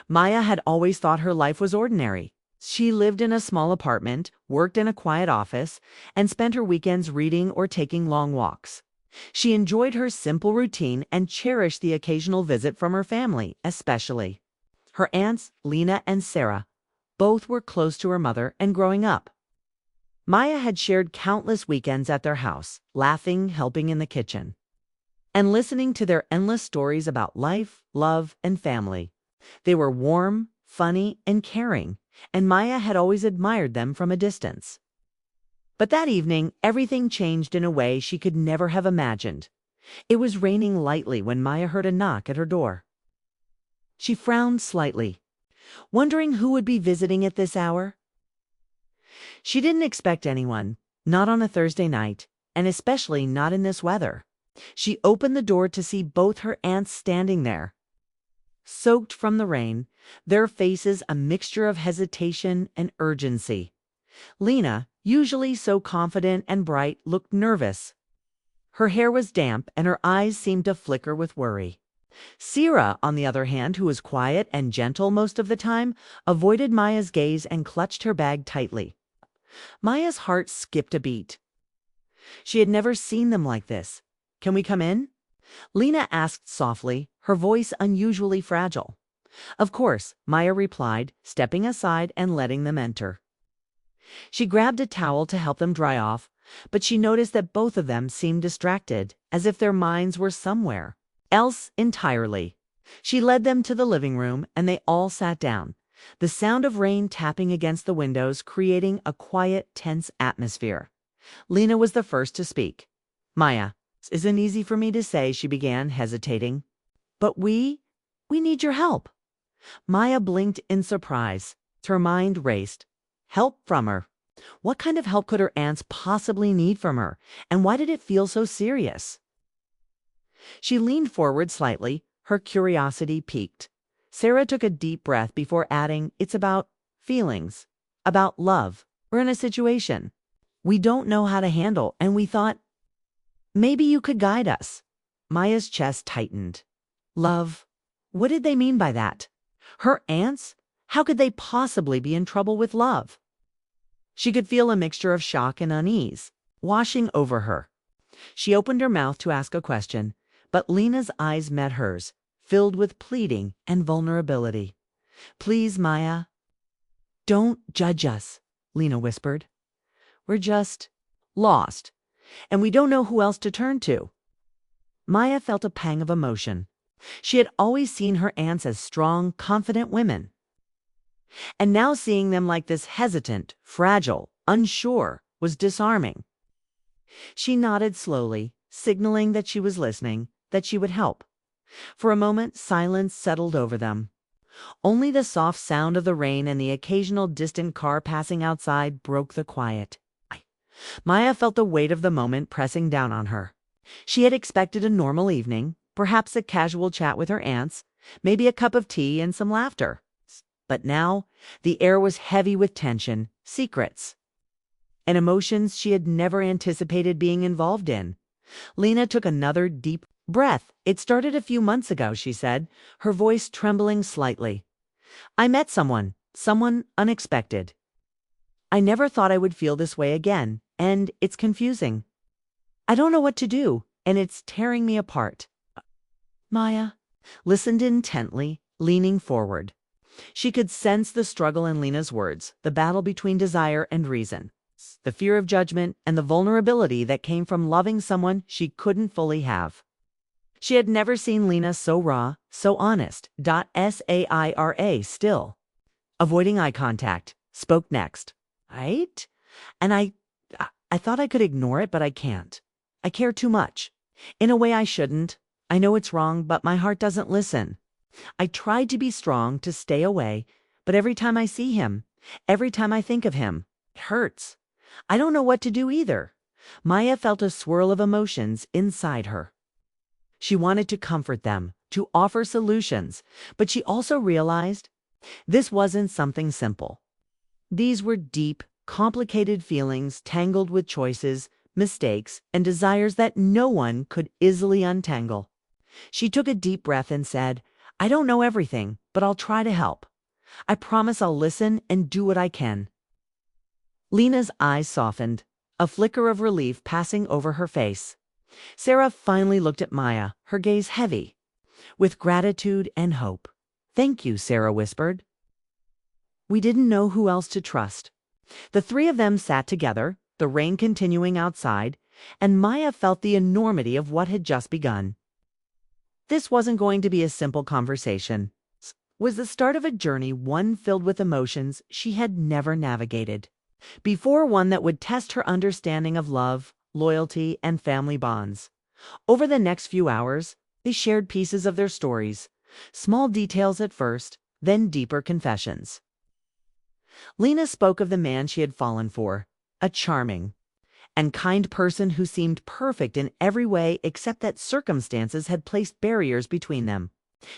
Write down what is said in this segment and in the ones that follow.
Maya had always thought her life was ordinary. She lived in a small apartment, worked in a quiet office, and spent her weekends reading or taking long walks. She enjoyed her simple routine and cherished the occasional visit from her family, especially her aunts, Lena and Sarah. Both were close to her mother and growing up. Maya had shared countless weekends at their house, laughing, helping in the kitchen, and listening to their endless stories about life, love, and family. They were warm, funny, and caring, and Maya had always admired them from a distance. But that evening, everything changed in a way she could never have imagined. It was raining lightly when Maya heard a knock at her door. She frowned slightly, wondering who would be visiting at this hour. She didn't expect anyone, not on a Thursday night, and especially not in this weather. She opened the door to see both her aunts standing there, soaked from the rain, their faces a mixture of hesitation and urgency. Lena, usually so confident and bright, looked nervous. Her hair was damp and her eyes seemed to flicker with worry. Sarah, on the other hand, who was quiet and gentle most of the time, avoided Maya's gaze and clutched her bag tightly. Maya's heart skipped a beat. She had never seen them like this. "Can we come in?" Lena asked softly, her voice unusually fragile. "Of course," Maya replied, stepping aside and letting them enter. She grabbed a towel to help them dry off, but she noticed that both of them seemed distracted, as if their minds were somewhere else entirely. She led them to the living room, and they all sat down, the sound of rain tapping against the windows creating a quiet, tense atmosphere. Lena was the first to speak. "Maya, it isn't easy for me to say," she began, hesitating. "But we need your help." Maya blinked in surprise. Her mind raced. Help from her. What kind of help could her aunts possibly need from her, and why did it feel so serious? She leaned forward slightly, her curiosity piqued. Sarah took a deep breath before adding, "It's about feelings, about love. We're in a situation we don't know how to handle, and we thought maybe you could guide us." Maya's chest tightened. Love? What did they mean by that? Her aunts? How could they possibly be in trouble with love? She could feel a mixture of shock and unease washing over her. She opened her mouth to ask a question, but Lena's eyes met hers, filled with pleading and vulnerability. "Please, Maya." "Don't judge us," Lena whispered. "We're just lost, and we don't know who else to turn to." Maya felt a pang of emotion. She had always seen her aunts as strong, confident women, and now seeing them like this, hesitant, fragile, unsure, was disarming. She nodded slowly, signaling that she was listening, that she would help. For a moment, silence settled over them. Only the soft sound of the rain and the occasional distant car passing outside broke the quiet. Maya felt the weight of the moment pressing down on her. She had expected a normal evening, perhaps a casual chat with her aunts, maybe a cup of tea and some laughter. But now, the air was heavy with tension, secrets, and emotions she had never anticipated being involved in. Lena took another deep breath. "It started a few months ago," she said, her voice trembling slightly. "I met someone unexpected. I never thought I would feel this way again, and it's confusing. I don't know what to do, and it's tearing me apart." Maya listened intently, leaning forward. She could sense the struggle in Lena's words, the battle between desire and reason, the fear of judgment and the vulnerability that came from loving someone she couldn't fully have. She had never seen Lena so raw, so honest. Sarah, still avoiding eye contact, spoke next. "Right? And I thought I could ignore it, but I can't. I care too much. In a way I shouldn't. I know it's wrong, but my heart doesn't listen. I tried to be strong, to stay away, but every time I see him, every time I think of him, it hurts. I don't know what to do either." Maya felt a swirl of emotions inside her. She wanted to comfort them, to offer solutions, but she also realized this wasn't something simple. These were deep, complicated feelings tangled with choices, mistakes, and desires that no one could easily untangle. She took a deep breath and said, I don't know everything, but I'll try to help. I promise I'll listen and do what I can." Lena's eyes softened, a flicker of relief passing over her face. Sarah finally looked at Maya, her gaze heavy, with gratitude and hope. "Thank you," Sarah whispered. We didn't know who else to trust. The three of them sat together, the rain continuing outside, and Maya felt the enormity of what had just begun. This wasn't going to be a simple conversation. It was the start of a journey, one filled with emotions she had never navigated before, one that would test her understanding of love, loyalty, and family bonds. Over the next few hours, they shared pieces of their stories, small details at first, then deeper confessions. Lena spoke of the man she had fallen for, a charming and kind person who seemed perfect in every way except that circumstances had placed barriers between them.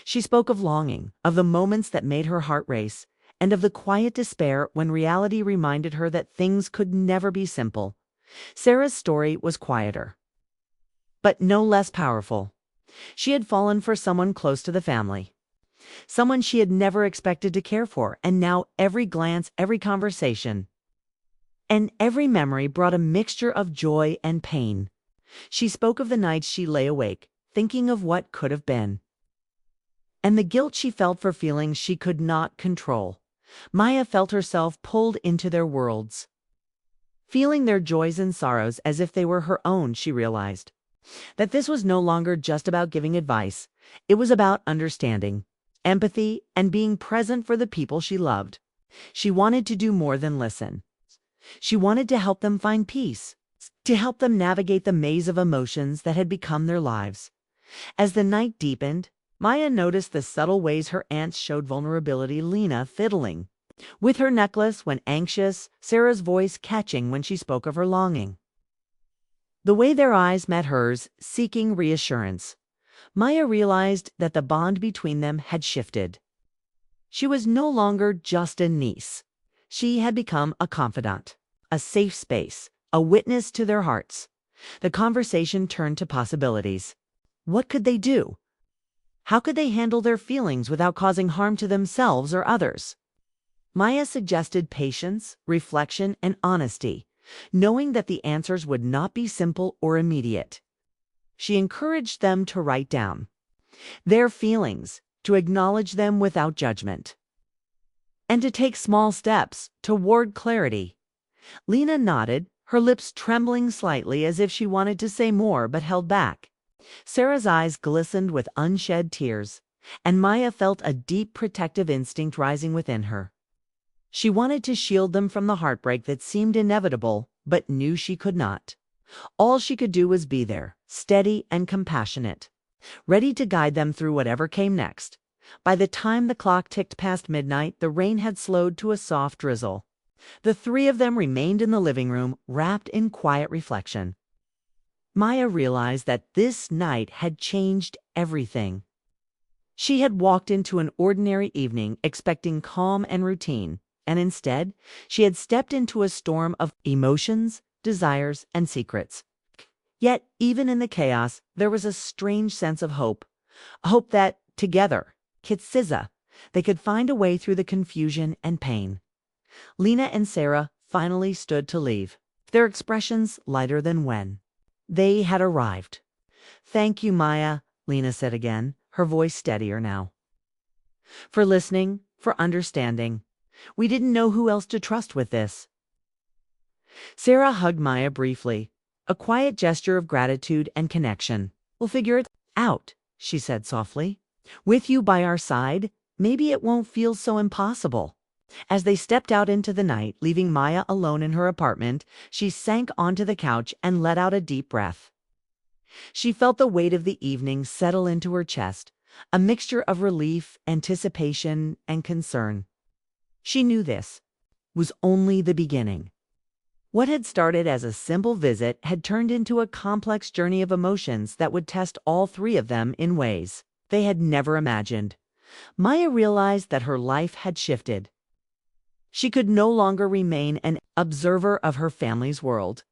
She spoke of longing, of the moments that made her heart race, and of the quiet despair when reality reminded her that things could never be simple. Sarah's story was quieter, but no less powerful. She had fallen for someone close to the family, someone she had never expected to care for, and now every glance, every conversation, and every memory brought a mixture of joy and pain. She spoke of the nights she lay awake, thinking of what could have been, and the guilt she felt for feelings she could not control. Maya felt herself pulled into their worlds, feeling their joys and sorrows as if they were her own. She realized that this was no longer just about giving advice. It was about understanding, empathy, and being present for the people she loved. She wanted to do more than listen. She wanted to help them find peace, to help them navigate the maze of emotions that had become their lives. As the night deepened, Maya noticed the subtle ways her aunts showed vulnerability. Lena fiddling with her necklace when anxious, Sarah's voice catching when she spoke of her longing. The way their eyes met hers, seeking reassurance. Maya realized that the bond between them had shifted. She was no longer just a niece. She had become a confidant, a safe space, a witness to their hearts. The conversation turned to possibilities. What could they do? How could they handle their feelings without causing harm to themselves or others? Maya suggested patience, reflection, and honesty, knowing that the answers would not be simple or immediate. She encouraged them to write down their feelings, to acknowledge them without judgment, and to take small steps toward clarity. Lena nodded, her lips trembling slightly as if she wanted to say more but held back. Sarah's eyes glistened with unshed tears, and Maya felt a deep protective instinct rising within her. She wanted to shield them from the heartbreak that seemed inevitable, but knew she could not. All she could do was be there, steady and compassionate, ready to guide them through whatever came next. By the time the clock ticked past midnight, the rain had slowed to a soft drizzle. The three of them remained in the living room, wrapped in quiet reflection. Maya realized that this night had changed everything. She had walked into an ordinary evening expecting calm and routine, and instead, she had stepped into a storm of emotions, desires, and secrets. Yet, even in the chaos, there was a strange sense of hope. Hope that, together, Kitsiza, they could find a way through the confusion and pain. Lena and Sarah finally stood to leave, their expressions lighter than when they had arrived. "Thank you, Maya," Lena said again, her voice steadier now, "for listening, for understanding. We didn't know who else to trust with this." Sarah hugged Maya briefly, a quiet gesture of gratitude and connection. "We'll figure it out," she said softly. "With you by our side, maybe it won't feel so impossible." As they stepped out into the night, leaving Maya alone in her apartment, she sank onto the couch and let out a deep breath. She felt the weight of the evening settle into her chest, a mixture of relief, anticipation, and concern. She knew this was only the beginning. What had started as a simple visit had turned into a complex journey of emotions that would test all three of them in ways they had never imagined. Maya realized that her life had shifted. She could no longer remain an observer of her family's world.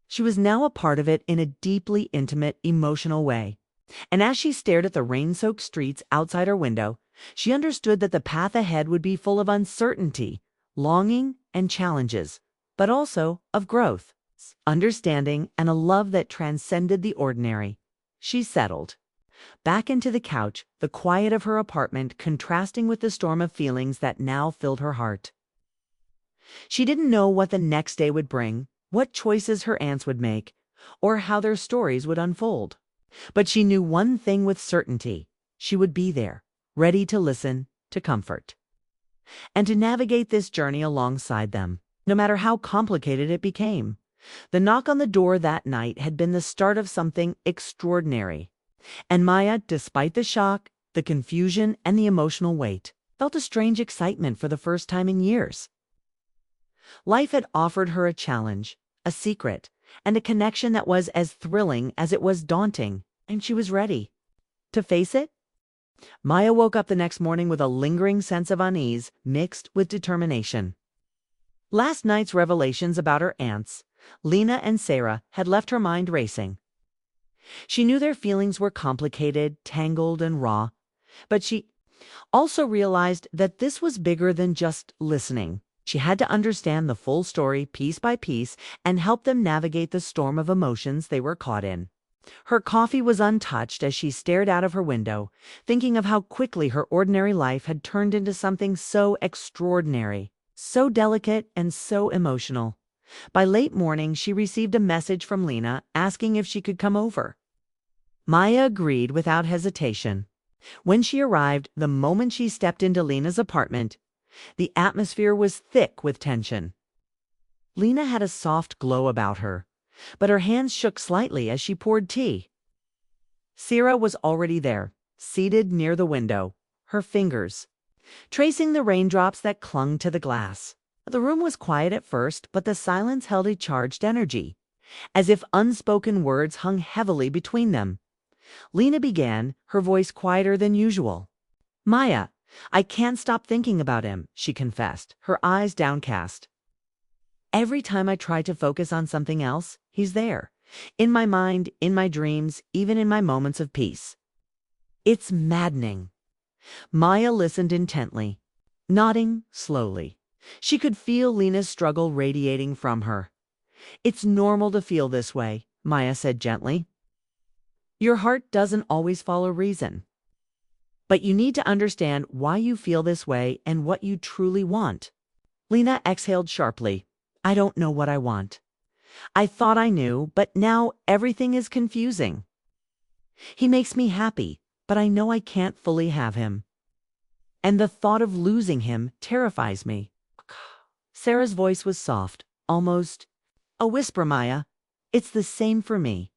She was now a part of it in a deeply intimate, emotional way. And as she stared at the rain-soaked streets outside her window, she understood that the path ahead would be full of uncertainty, longing, and challenges, but also of growth, understanding, and a love that transcended the ordinary. She settled back into the couch, the quiet of her apartment contrasting with the storm of feelings that now filled her heart. She didn't know what the next day would bring, what choices her aunts would make, or how their stories would unfold. But she knew one thing with certainty: she would be there, ready to listen, to comfort, and to navigate this journey alongside them, no matter how complicated it became. The knock on the door that night had been the start of something extraordinary, and Maya, despite the shock, the confusion, and the emotional weight, felt a strange excitement for the first time in years. Life had offered her a challenge, a secret, and a connection that was as thrilling as it was daunting, and she was ready to face it. Maya woke up the next morning with a lingering sense of unease mixed with determination. Last night's revelations about her aunts, Lena and Sarah, had left her mind racing. She knew their feelings were complicated, tangled, and raw, but she also realized that this was bigger than just listening. She had to understand the full story piece by piece and help them navigate the storm of emotions they were caught in. Her coffee was untouched as she stared out of her window, thinking of how quickly her ordinary life had turned into something so extraordinary, so delicate, and so emotional. By late morning, she received a message from Lena asking if she could come over. Maya agreed without hesitation. When she arrived, the moment she stepped into Lena's apartment, the atmosphere was thick with tension. Lena had a soft glow about her, but her hands shook slightly as she poured tea. Sarah was already there, seated near the window, her fingers tracing the raindrops that clung to the glass. The room was quiet at first, but the silence held a charged energy, as if unspoken words hung heavily between them. Lena began, her voice quieter than usual. "Maya, I can't stop thinking about him," she confessed, her eyes downcast. "Every time I try to focus on something else, he's there. In my mind, in my dreams, even in my moments of peace. It's maddening." Maya listened intently, nodding slowly. She could feel Lena's struggle radiating from her. "It's normal to feel this way," Maya said gently. "Your heart doesn't always follow reason. But you need to understand why you feel this way and what you truly want." Lena exhaled sharply. "I don't know what I want. I thought I knew, but now everything is confusing. He makes me happy, but I know I can't fully have him. And the thought of losing him terrifies me." Sarah's voice was soft, almost a whisper. "Maya, it's the same for me.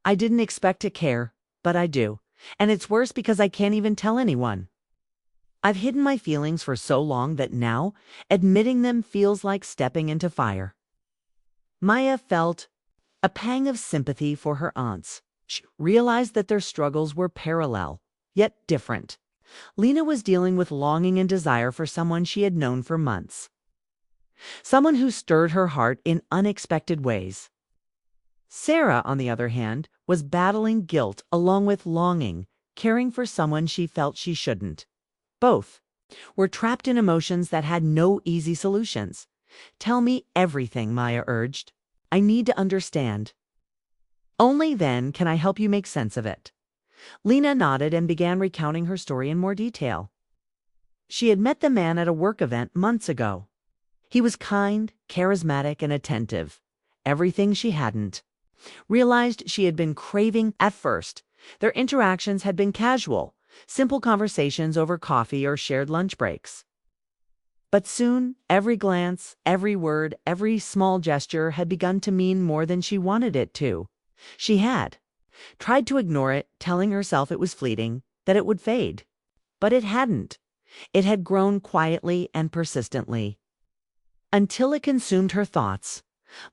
I didn't expect to care, but I do. And it's worse because I can't even tell anyone. I've hidden my feelings for so long that now admitting them feels like stepping into fire." Maya felt a pang of sympathy for her aunts. She realized that their struggles were parallel, yet different. Lena was dealing with longing and desire for someone she had known for months, someone who stirred her heart in unexpected ways. Sarah, on the other hand, was battling guilt along with longing, caring for someone she felt she shouldn't. Both were trapped in emotions that had no easy solutions. "Tell me everything," Maya urged. "I need to understand. Only then can I help you make sense of it." Lena nodded and began recounting her story in more detail. She had met the man at a work event months ago. He was kind, charismatic, and attentive. Everything she hadn't realized she had been craving at first. Their interactions had been casual, simple conversations over coffee or shared lunch breaks. But soon, every glance, every word, every small gesture had begun to mean more than she wanted it to. She had tried to ignore it, telling herself it was fleeting, that it would fade. But it hadn't. It had grown quietly and persistently, until it consumed her thoughts.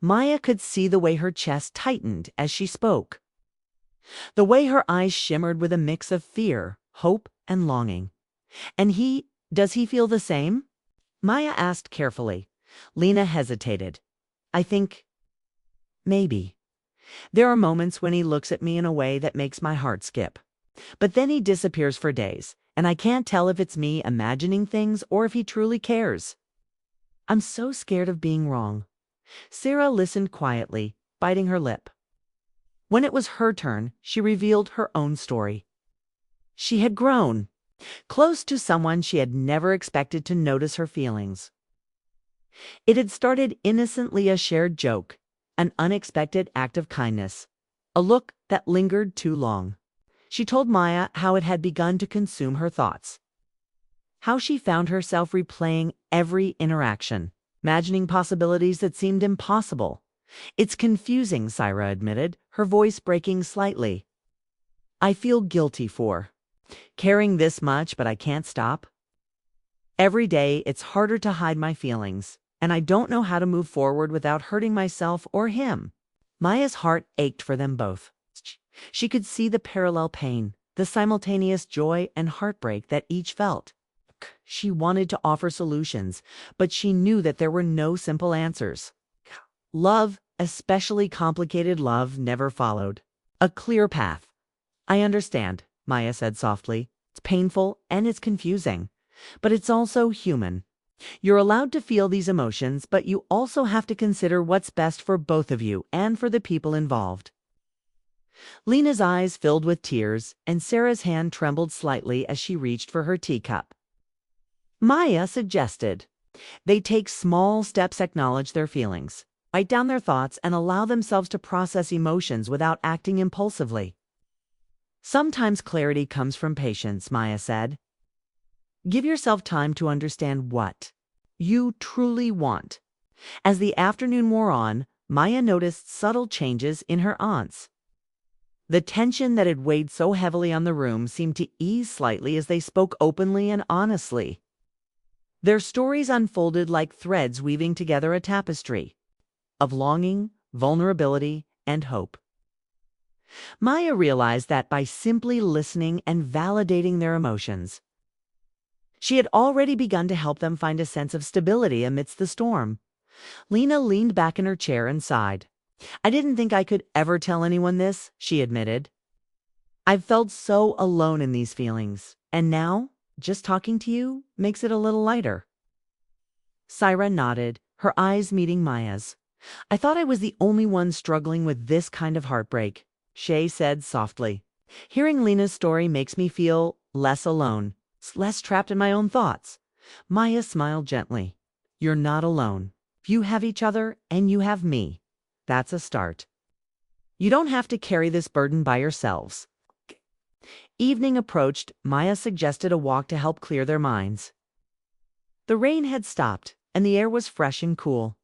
Maya could see the way her chest tightened as she spoke, the way her eyes shimmered with a mix of fear, hope, and longing. "And does he feel the same?" Maya asked carefully. Lena hesitated. "I think maybe. There are moments when he looks at me in a way that makes my heart skip. But then he disappears for days, and I can't tell if it's me imagining things or if he truly cares. I'm so scared of being wrong. Sarah listened quietly, biting her lip. When it was her turn, she revealed her own story. She had grown close to someone she had never expected to notice her feelings. It had started innocently a shared joke, an unexpected act of kindness, a look that lingered too long. She told Maya how it had begun to consume her thoughts, how she found herself replaying every interaction, imagining possibilities that seemed impossible. It's confusing, Syra admitted, her voice breaking slightly. I feel guilty for caring this much, but I can't stop. Every day, it's harder to hide my feelings, and I don't know how to move forward without hurting myself or him. Maya's heart ached for them both. She could see the parallel pain, the simultaneous joy and heartbreak that each felt. She wanted to offer solutions, but she knew that there were no simple answers. Love, especially complicated love, never followed a clear path. I understand, Maya said softly. It's painful and it's confusing, but it's also human. You're allowed to feel these emotions, but you also have to consider what's best for both of you and for the people involved. Lena's eyes filled with tears, and Sarah's hand trembled slightly as she reached for her teacup. Maya suggested they take small steps, acknowledge their feelings, write down their thoughts, and allow themselves to process emotions without acting impulsively. Sometimes clarity comes from patience, Maya said. Give yourself time to understand what you truly want. As the afternoon wore on, Maya noticed subtle changes in her aunts. The tension that had weighed so heavily on the room seemed to ease slightly as they spoke openly and honestly. Their stories unfolded like threads weaving together a tapestry of longing, vulnerability, and hope. Maya realized that by simply listening and validating their emotions, she had already begun to help them find a sense of stability amidst the storm. Lena leaned back in her chair and sighed. I didn't think I could ever tell anyone this, she admitted. I've felt so alone in these feelings, and now, just talking to you makes it a little lighter. Syra nodded, her eyes meeting Maya's. I thought I was the only one struggling with this kind of heartbreak, Shay said softly. Hearing Lena's story makes me feel less alone, less trapped in my own thoughts. Maya smiled gently. You're not alone. You have each other, and you have me. That's a start. You don't have to carry this burden by yourselves. Evening approached. Maya suggested a walk to help clear their minds. The rain had stopped, and the air was fresh and cool.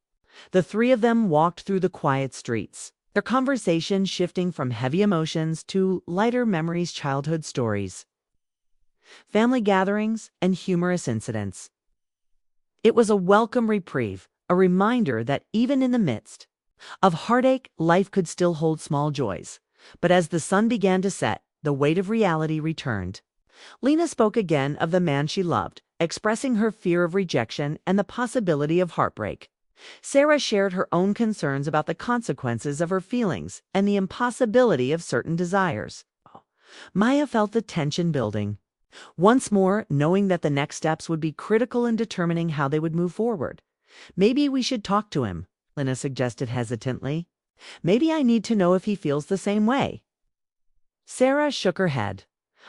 The three of them walked through the quiet streets, their conversation shifting from heavy emotions to lighter memories, childhood stories, family gatherings, and humorous incidents. It was a welcome reprieve, a reminder that even in the midst of heartache, life could still hold small joys. But as the sun began to set, the weight of reality returned. Lena spoke again of the man she loved, expressing her fear of rejection and the possibility of heartbreak. Sarah shared her own concerns about the consequences of her feelings and the impossibility of certain desires. Maya felt the tension building. Once more, knowing that the next steps would be critical in determining how they would move forward. Maybe we should talk to him, Lena suggested hesitantly. Maybe I need to know if he feels the same way. Sarah shook her head.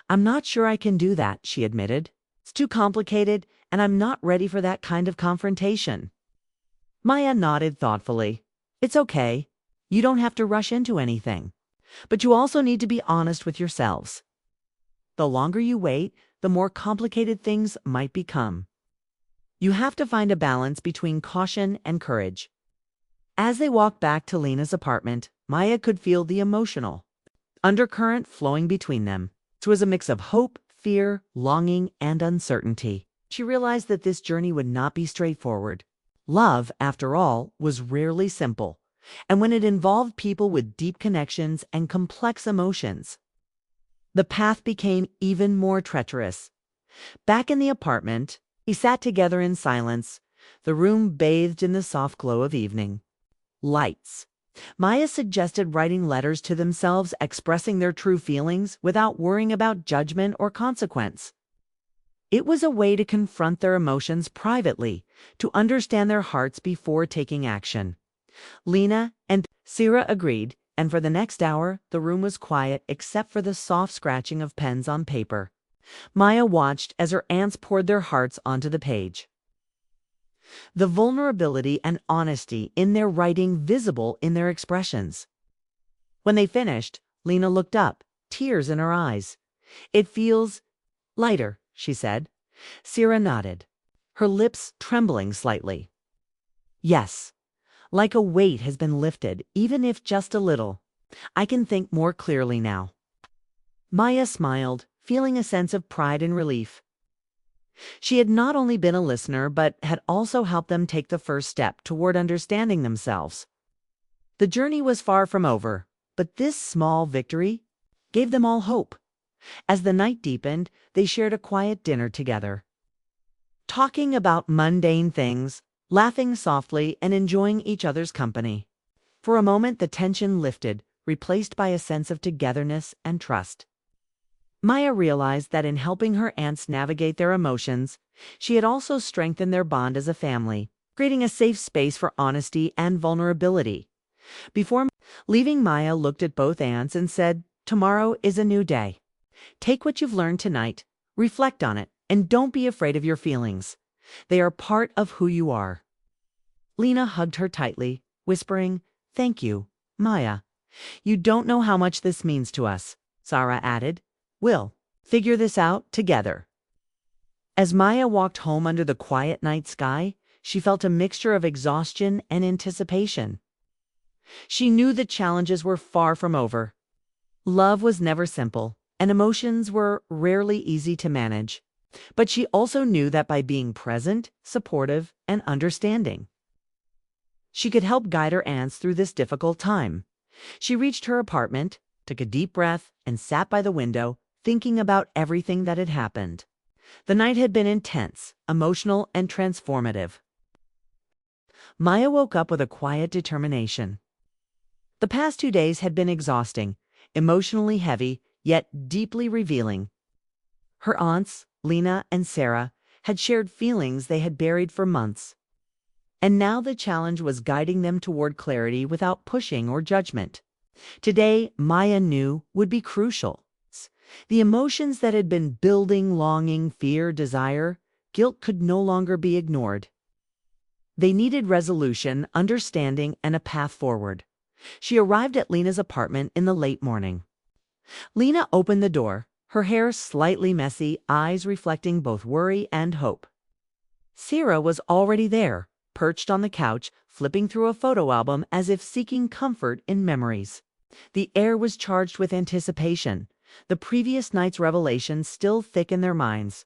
I'm not sure I can do that, she admitted. It's too complicated, and I'm not ready for that kind of confrontation. Maya nodded thoughtfully. It's okay. You don't have to rush into anything. But you also need to be honest with yourselves. The longer you wait, the more complicated things might become. You have to find a balance between caution and courage. As they walked back to Lena's apartment, Maya could feel the emotional undercurrent flowing between them. It was a mix of hope, fear, longing, and uncertainty. She realized that this journey would not be straightforward. Love, after all, was rarely simple, and when it involved people with deep connections and complex emotions, the path became even more treacherous. Back in the apartment, he sat together in silence, the room bathed in the soft glow of evening. Lights, Maya suggested writing letters to themselves expressing their true feelings without worrying about judgment or consequence. It was a way to confront their emotions privately, to understand their hearts before taking action. Lena and Sarah agreed, and for the next hour, the room was quiet except for the soft scratching of pens on paper. Maya watched as her aunts poured their hearts onto the page. The vulnerability and honesty in their writing visible in their expressions. When they finished, Lena looked up, tears in her eyes. "It feels lighter," she said. Sarah nodded, her lips trembling slightly. "Yes, like a weight has been lifted, even if just a little. I can think more clearly now." Maya smiled, feeling a sense of pride and relief. She had not only been a listener, but had also helped them take the first step toward understanding themselves. The journey was far from over, but this small victory gave them all hope. As the night deepened, they shared a quiet dinner together, talking about mundane things, laughing softly, and enjoying each other's company. For a moment, the tension lifted, replaced by a sense of togetherness and trust. Maya realized that in helping her aunts navigate their emotions, she had also strengthened their bond as a family, creating a safe space for honesty and vulnerability. Before leaving, Maya looked at both aunts and said, "Tomorrow is a new day. Take what you've learned tonight, reflect on it, and don't be afraid of your feelings. They are part of who you are." Lena hugged her tightly, whispering, "Thank you, Maya. You don't know how much this means to us." Sarah added, "We'll figure this out together." As Maya walked home under the quiet night sky, she felt a mixture of exhaustion and anticipation. She knew the challenges were far from over. Love was never simple, and emotions were rarely easy to manage. But she also knew that by being present, supportive, and understanding, she could help guide her aunts through this difficult time. She reached her apartment, took a deep breath, and sat by the window, thinking about everything that had happened. The night had been intense, emotional, and transformative. Maya woke up with a quiet determination. The past 2 days had been exhausting, emotionally heavy, yet deeply revealing. Her aunts, Lena and Sarah, had shared feelings they had buried for months. And now the challenge was guiding them toward clarity without pushing or judgment. Today, Maya knew, would be crucial. The emotions that had been building, longing, fear, desire, guilt could no longer be ignored. They needed resolution, understanding, and a path forward. She arrived at Lena's apartment in the late morning. Lena opened the door, her hair slightly messy, eyes reflecting both worry and hope. Sarah was already there, perched on the couch, flipping through a photo album as if seeking comfort in memories. The air was charged with anticipation, the previous night's revelations still thick in their minds.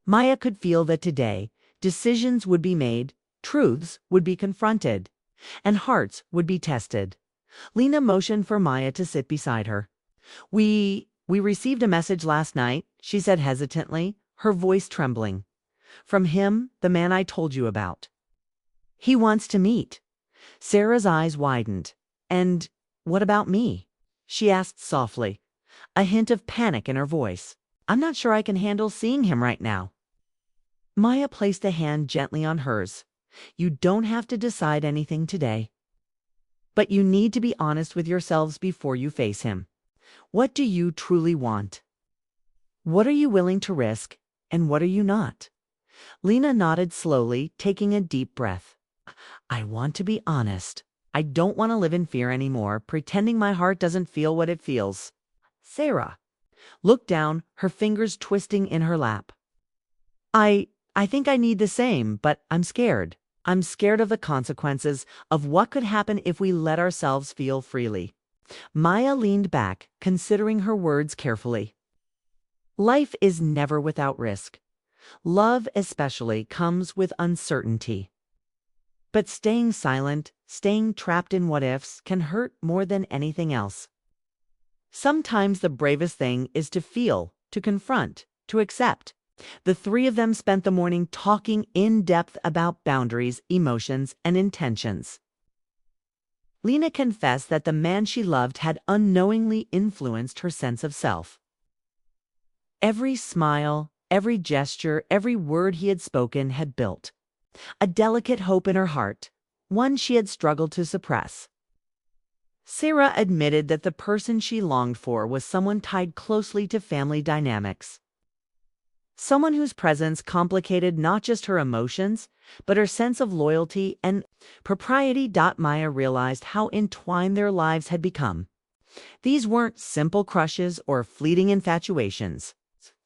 Maya could feel that today, decisions would be made, truths would be confronted, and hearts would be tested. Lena motioned for Maya to sit beside her. We received a message last night," she said hesitantly, her voice trembling. "From him, the man I told you about. He wants to meet." Sarah's eyes widened. "And what about me?" she asked softly, a hint of panic in her voice. "I'm not sure I can handle seeing him right now." Maya placed a hand gently on hers. "You don't have to decide anything today. But you need to be honest with yourselves before you face him. What do you truly want? What are you willing to risk, and what are you not?" Lena nodded slowly, taking a deep breath. "I want to be honest. I don't want to live in fear anymore, pretending my heart doesn't feel what it feels." Sarah looked down, her fingers twisting in her lap. I think I need the same, but I'm scared. I'm scared of the consequences, of what could happen if we let ourselves feel freely." Maya leaned back, considering her words carefully. Life is never without risk. Love especially comes with uncertainty. But staying silent, staying trapped in what-ifs can hurt more than anything else. Sometimes the bravest thing is to feel, to confront, to accept. The three of them spent the morning talking in depth about boundaries, emotions, and intentions. Lena confessed that the man she loved had unknowingly influenced her sense of self. Every smile, every gesture, every word he had spoken had built a delicate hope in her heart, one she had struggled to suppress. Sarah admitted that the person she longed for was someone tied closely to family dynamics. Someone whose presence complicated not just her emotions, but her sense of loyalty and propriety. Maya realized how entwined their lives had become. These weren't simple crushes or fleeting infatuations.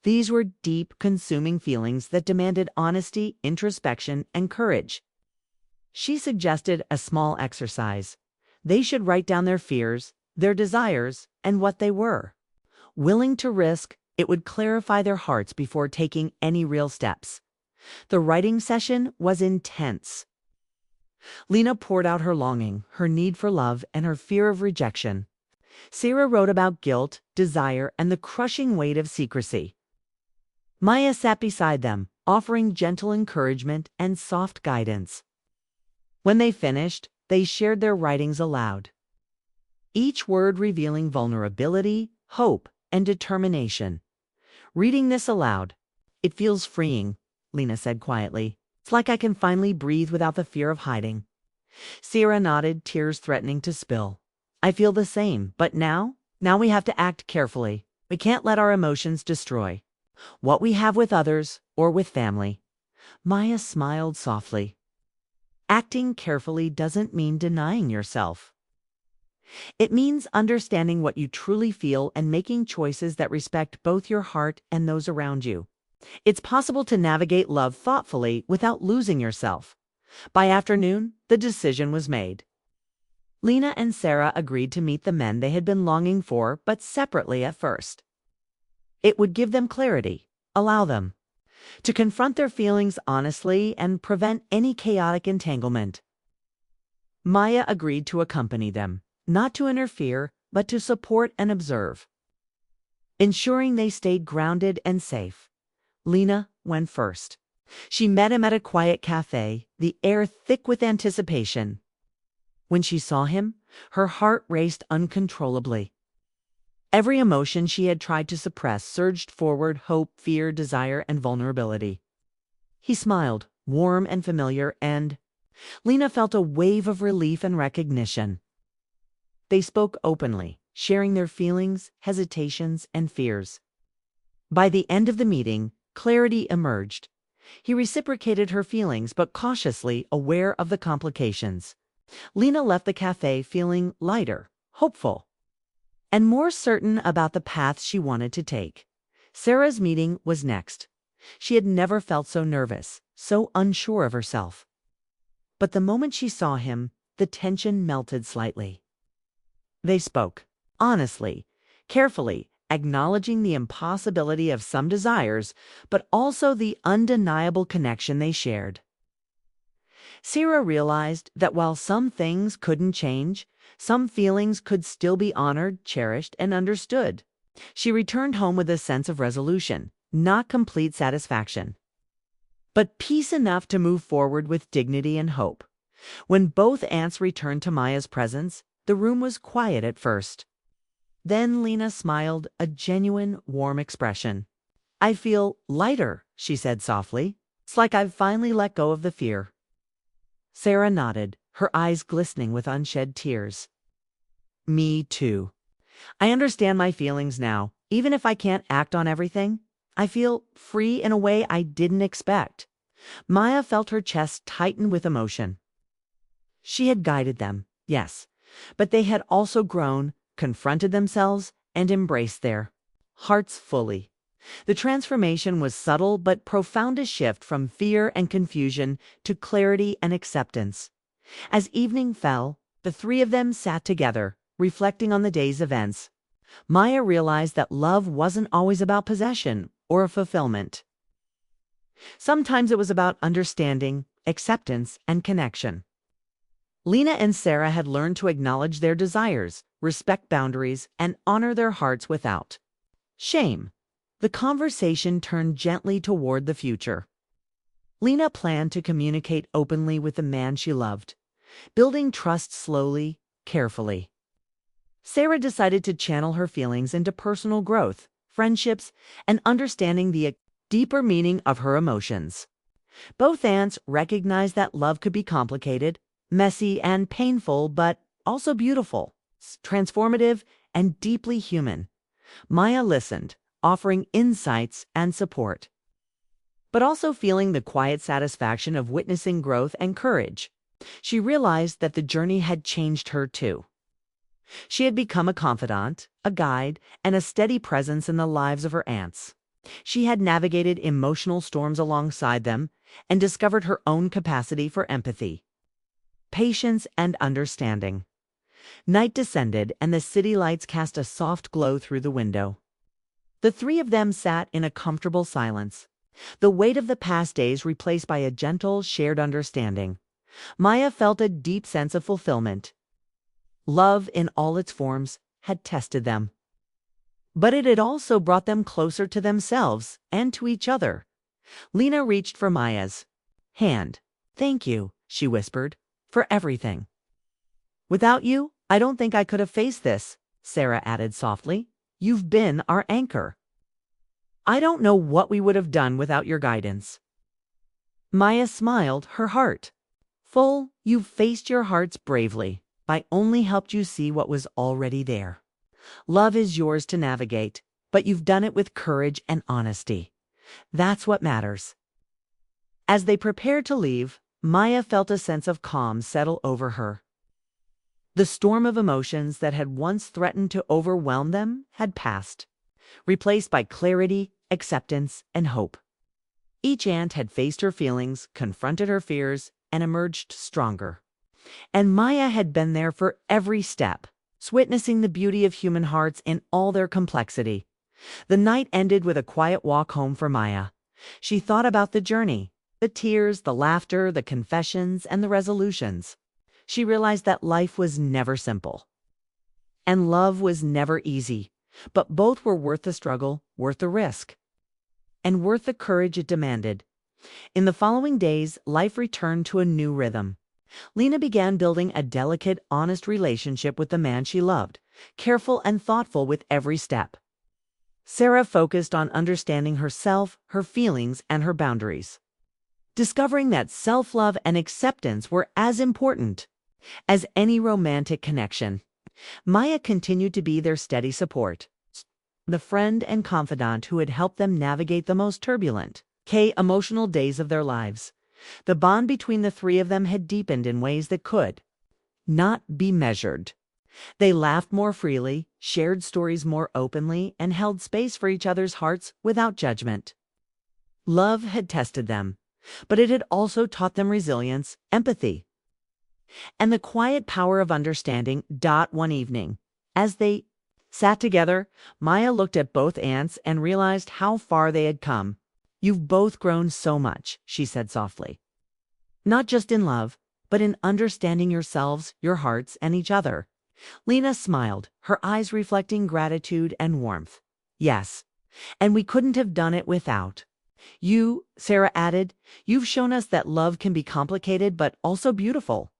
These were deep, consuming feelings that demanded honesty, introspection, and courage. She suggested a small exercise. They should write down their fears, their desires, and what they were. Willing to risk, it would clarify their hearts before taking any real steps. The writing session was intense. Lena poured out her longing, her need for love, and her fear of rejection. Sarah wrote about guilt, desire, and the crushing weight of secrecy. Maya sat beside them, offering gentle encouragement and soft guidance. When they finished, they shared their writings aloud, each word revealing vulnerability, hope, and determination. Reading this aloud, "It feels freeing," Lena said quietly. "It's like I can finally breathe without the fear of hiding." Sarah nodded, tears threatening to spill. "I feel the same, but now we have to act carefully. We can't let our emotions destroy what we have with others or with family." Maya smiled softly. Acting carefully doesn't mean denying yourself. It means understanding what you truly feel and making choices that respect both your heart and those around you. It's possible to navigate love thoughtfully without losing yourself. By afternoon, the decision was made. Lena and Sarah agreed to meet the men they had been longing for, but separately at first. It would give them clarity, allow them to confront their feelings honestly, and prevent any chaotic entanglement. Maya agreed to accompany them, not to interfere, but to support and observe, ensuring they stayed grounded and safe. Lena went first. She met him at a quiet cafe, the air thick with anticipation. When she saw him, her heart raced uncontrollably. Every emotion she had tried to suppress surged forward: hope, fear, desire, and vulnerability. He smiled, warm and familiar, and Lena felt a wave of relief and recognition. They spoke openly, sharing their feelings, hesitations, and fears. By the end of the meeting, clarity emerged. He reciprocated her feelings, but cautiously aware of the complications. Lena left the cafe feeling lighter, hopeful, and more certain about the path she wanted to take. Sarah's meeting was next. She had never felt so nervous, so unsure of herself. But the moment she saw him, the tension melted slightly. They spoke, honestly, carefully, acknowledging the impossibility of some desires, but also the undeniable connection they shared. Sarah realized that while some things couldn't change, some feelings could still be honored, cherished, and understood. She returned home with a sense of resolution, not complete satisfaction, but peace enough to move forward with dignity and hope. When both aunts returned to Maya's presence, the room was quiet at first. Then Lena smiled, a genuine, warm expression. "I feel lighter," she said softly. "It's like I've finally let go of the fear." Sarah nodded, her eyes glistening with unshed tears. "Me too. I understand my feelings now. Even if I can't act on everything, I feel free in a way I didn't expect." Maya felt her chest tighten with emotion. She had guided them, yes, but they had also grown, confronted themselves, and embraced their hearts fully. The transformation was subtle but profound, a shift from fear and confusion to clarity and acceptance. As evening fell, the three of them sat together, reflecting on the day's events. Maya realized that love wasn't always about possession or fulfillment. Sometimes it was about understanding, acceptance, and connection. Lena and Sarah had learned to acknowledge their desires, respect boundaries, and honor their hearts without shame. The conversation turned gently toward the future. Lena planned to communicate openly with the man she loved, building trust slowly, carefully. Sarah decided to channel her feelings into personal growth, friendships, and understanding the deeper meaning of her emotions. Both aunts recognized that love could be complicated, messy, and painful, but also beautiful, transformative, and deeply human. Maya listened, offering insights and support, but also feeling the quiet satisfaction of witnessing growth and courage. She realized that the journey had changed her too. She had become a confidant, a guide, and a steady presence in the lives of her aunts. She had navigated emotional storms alongside them and discovered her own capacity for empathy, patience, and understanding. Night descended, and the city lights cast a soft glow through the window. The three of them sat in a comfortable silence, the weight of the past days replaced by a gentle, shared understanding. Maya felt a deep sense of fulfillment. Love, in all its forms, had tested them. But it had also brought them closer to themselves and to each other. Lena reached for Maya's hand. "Thank you," she whispered, "for everything." "Without you, I don't think I could have faced this," Sarah added softly. "You've been our anchor. I don't know what we would have done without your guidance." Maya smiled, her heart full. "You've faced your hearts bravely. I only helped you see what was already there. Love is yours to navigate, but you've done it with courage and honesty. That's what matters." As they prepared to leave, Maya felt a sense of calm settle over her. The storm of emotions that had once threatened to overwhelm them had passed, replaced by clarity, acceptance, and hope. Each aunt had faced her feelings, confronted her fears, and emerged stronger. And Maya had been there for every step, witnessing the beauty of human hearts in all their complexity. The night ended with a quiet walk home for Maya. She thought about the journey, the tears, the laughter, the confessions, and the resolutions. She realized that life was never simple, and love was never easy, but both were worth the struggle, worth the risk, and worth the courage it demanded. In the following days, life returned to a new rhythm. Lena began building a delicate, honest relationship with the man she loved, careful and thoughtful with every step. Sarah focused on understanding herself, her feelings, and her boundaries, discovering that self-love and acceptance were as important as any romantic connection. Maya continued to be their steady support, the friend and confidant who had helped them navigate the most turbulent, emotional days of their lives. The bond between the three of them had deepened in ways that could not be measured. They laughed more freely, shared stories more openly, and held space for each other's hearts without judgment. Love had tested them, but it had also taught them resilience, empathy, and the quiet power of understanding. One evening, as they sat together, Maya looked at both aunts and realized how far they had come. "You've both grown so much," she said softly. "Not just in love, but in understanding yourselves, your hearts, and each other." Lena smiled, her eyes reflecting gratitude and warmth. "Yes, and we couldn't have done it without you," Sarah added. "You've shown us that love can be complicated but also beautiful.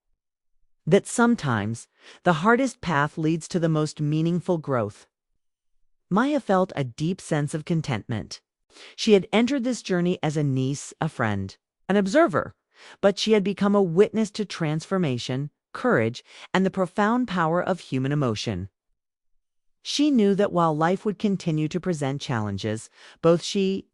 That sometimes the hardest path leads to the most meaningful growth." Maya felt a deep sense of contentment. She had entered this journey as a niece, a friend, an observer, but she had become a witness to transformation, courage, and the profound power of human emotion. She knew that while life would continue to present challenges, both she